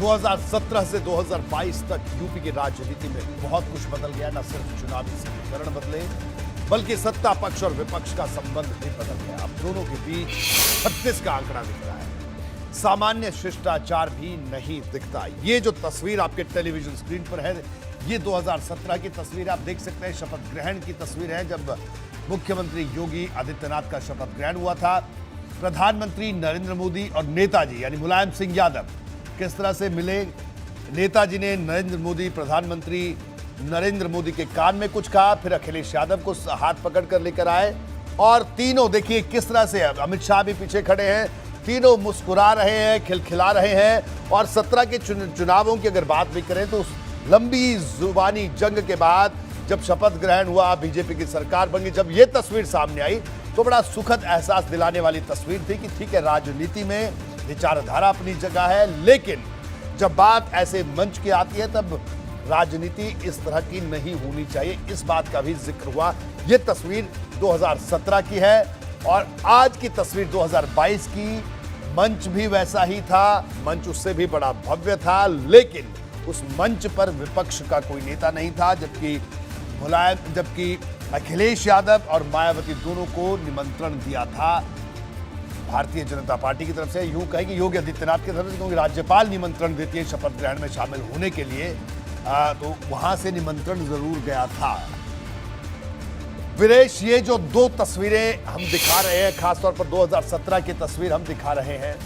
2017 से 2022 तक यूपी की राजनीति में बहुत कुछ बदल गया। न सिर्फ चुनावी समीकरण बदले, बल्कि सत्ता पक्ष और विपक्ष का संबंध भी बदल गया। अब दोनों के बीच 36 का आंकड़ा दिख रहा है। सामान्य शिष्टाचार भी नहीं दिखता। ये जो तस्वीर आपके टेलीविजन स्क्रीन पर है, ये 2017 की तस्वीर आप देख सकते हैं। शपथ ग्रहण की तस्वीर है, जब मुख्यमंत्री योगी आदित्यनाथ का शपथ ग्रहण हुआ था। प्रधानमंत्री नरेंद्र मोदी और नेताजी यानी मुलायम सिंह यादव किस तरह से मिले। नेताजी ने नरेंद्र मोदी, प्रधानमंत्री नरेंद्र मोदी के कान में कुछ कहा, फिर अखिलेश यादव को हाथ पकड़कर लेकर आए और तीनों देखिए किस तरह से, अमित शाह भी पीछे खड़े हैं, तीनों मुस्कुरा रहे हैं, खिलखिला रहे हैं। और 17 के चुनावों की अगर बात भी करें तो उस लंबी जुबानी जंग के बाद जब शपथ ग्रहण हुआ, बीजेपी की सरकार बन गई, जब ये तस्वीर सामने आई तो बड़ा सुखद एहसास दिलाने वाली तस्वीर थी कि ठीक है, राजनीति में विचारधारा अपनी जगह है, लेकिन जब बात ऐसे मंच की आती है तब राजनीति इस तरह की नहीं होनी चाहिए। इस बात का भी जिक्र हुआ। ये तस्वीर 2017 की है और आज की तस्वीर 2022 की। मंच भी वैसा ही था, मंच उससे भी बड़ा भव्य था, लेकिन उस मंच पर विपक्ष का कोई नेता नहीं था, जबकि अखिलेश यादव और मायावती दोनों को निमंत्रण दिया था भारतीय जनता पार्टी की तरफ से। यूं कहें कि योगी आदित्यनाथ की तरफ से, क्योंकि राज्यपाल निमंत्रण देती है शपथ ग्रहण में शामिल होने के लिए, तो वहां से निमंत्रण जरूर गया था। वीरेश, ये जो दो तस्वीरें हम दिखा रहे हैं, खासतौर पर 2017 की तस्वीर हम दिखा रहे हैं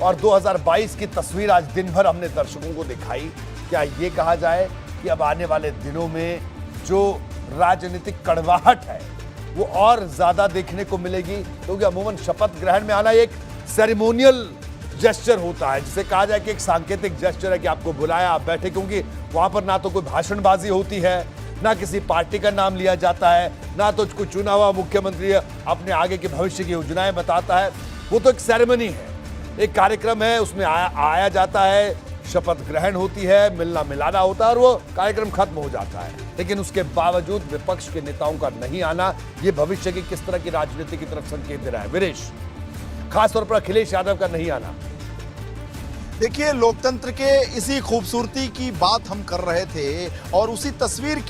और 2022 की तस्वीर आज दिन भर हमने दर्शकों को दिखाई। क्या ये कहा जाए कि अब आने वाले दिनों में जो राजनीतिक कड़वाहट है वो और ज्यादा देखने को मिलेगी? क्योंकि अमूमन शपथ ग्रहण में आना एक सेरेमोनियल जेस्चर होता है, जिसे कहा जाए कि एक सांकेतिक जेस्चर है कि आपको बुलाया, आप बैठे, क्योंकि वहां पर ना तो कोई भाषणबाजी होती है, ना किसी पार्टी का नाम लिया जाता है, ना तो कोई चुना हुआ मुख्यमंत्री अपने आगे के भविष्य की योजनाएं बताता है। वो तो एक सेरेमनी है, एक कार्यक्रम है, उसमें आया जाता है, शपथ ग्रहण होती है, मिलना मिलाना होता है और वो कार्यक्रम खत्म हो जाता है। लेकिन उसके बावजूद विपक्ष के नेताओं का नहीं आना, ये भविष्य की किस तरह की राजनीति की तरफ संकेत दे रहा है? वीरेश, खासतौर पर अखिलेश यादव का नहीं आना। देखिए, लोकतंत्र के इसी खूबसूरती की बात हम कर रहे थे और उसी तस्वीर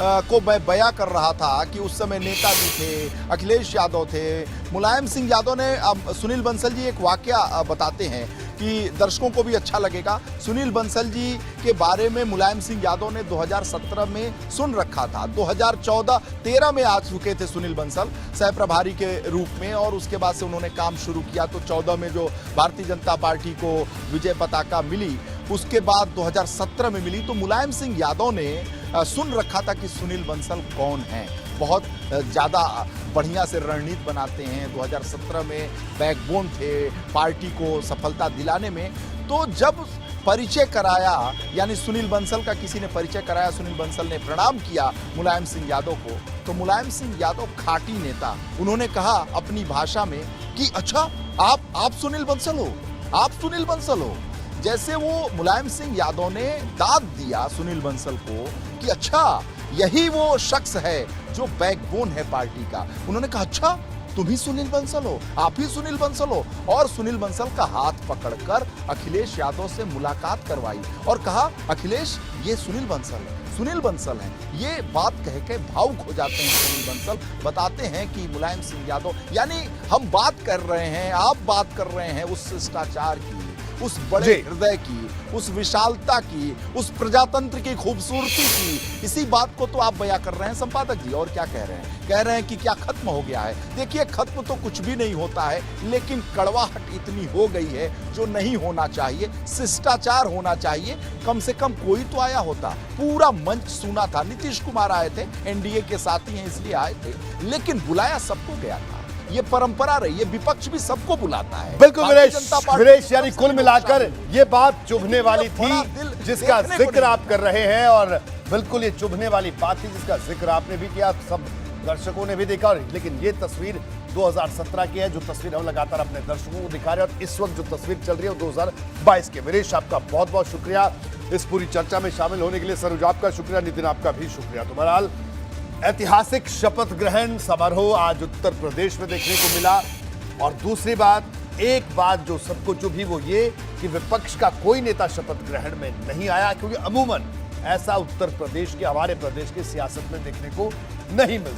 को मैं बयां कर रहा था कि उस समय नेताजी थे, अखिलेश यादव थे, मुलायम सिंह यादव ने। अब सुनील बंसल जी एक वाकया बताते हैं कि दर्शकों को भी अच्छा लगेगा। सुनील बंसल जी के बारे में मुलायम सिंह यादव ने 2017 में सुन रखा था। 2014-13 में आ चुके थे सुनील बंसल सह प्रभारी के रूप में और उसके बाद से उन्होंने काम शुरू किया। तो 14 में जो भारतीय जनता पार्टी को विजय पताका मिली, उसके बाद 2017 में मिली, तो मुलायम सिंह यादव ने सुन रखा था कि सुनील बंसल कौन है, बहुत ज़्यादा बढ़िया से रणनीति बनाते हैं। 2017 में बैकबोन थे पार्टी को सफलता दिलाने में। तो जब परिचय कराया, यानी सुनील बंसल का किसी ने परिचय कराया, सुनील बंसल ने प्रणाम किया मुलायम सिंह यादव को, तो मुलायम सिंह यादव खाटी नेता, उन्होंने कहा अपनी भाषा में कि अच्छा आप सुनील बंसल हो, आप सुनील बंसल हो। जैसे वो मुलायम सिंह यादव ने दाद दिया सुनील बंसल को कि अच्छा यही वो शख्स है जो बैकबोन है पार्टी का। उन्होंने कहा अच्छा तुम ही सुनील बंसल हो, आप ही सुनील बंसल हो, और सुनील बंसल का हाथ पकड़कर अखिलेश यादव से मुलाकात करवाई और कहा अखिलेश ये सुनील बंसल है, सुनील बंसल है। ये बात कह के भावुक हो जाते हैं सुनील बंसल, बताते हैं कि मुलायम सिंह यादव, यानी हम बात कर रहे हैं, आप बात कर रहे हैं उस शिष्टाचार की, उस बड़े हृदय की, उस विशालता की, उस प्रजातंत्र की खूबसूरती की, इसी बात को तो आप बयां कर रहे हैं संपादक जी। और क्या कह रहे हैं? कह रहे हैं कि क्या खत्म हो गया है? देखिए, खत्म तो कुछ भी नहीं होता है, लेकिन कड़वाहट इतनी हो गई है जो नहीं होना चाहिए। शिष्टाचार होना चाहिए, कम से कम कोई तो आया होता। पूरा मंच सुना था, नीतीश कुमार आए थे, एनडीए के साथी हैं इसलिए आए थे, लेकिन बुलाया सबको गया था। ये परंपरा रही है, विपक्ष भी सबको बुलाता है। बिल्कुल वीरेश, यानी कुल मिलाकर ये बात चुभने वाली थी जिसका जिक्र आप कर रहे हैं, और बिल्कुल ये चुभने वाली बात थी जिसका जिक्र आपने भी किया, सब दर्शकों ने भी देखा। लेकिन ये तस्वीर 2017 की है, जो तस्वीर हम लगातार अपने दर्शकों को दिखा रहे हैं, और इस वक्त जो तस्वीर चल रही है वो 2022 की। वीरेश, आपका बहुत बहुत शुक्रिया इस पूरी चर्चा में शामिल होने के लिए। सरोज आपका शुक्रिया, नितिन आपका भी शुक्रिया। तो बहरहाल ऐतिहासिक शपथ ग्रहण समारोह आज उत्तर प्रदेश में देखने को मिला। और दूसरी बात, एक बात जो सबको चुभी वो ये कि विपक्ष का कोई नेता शपथ ग्रहण में नहीं आया, क्योंकि अमूमन ऐसा उत्तर प्रदेश के, हमारे प्रदेश की सियासत में देखने को नहीं मिलता।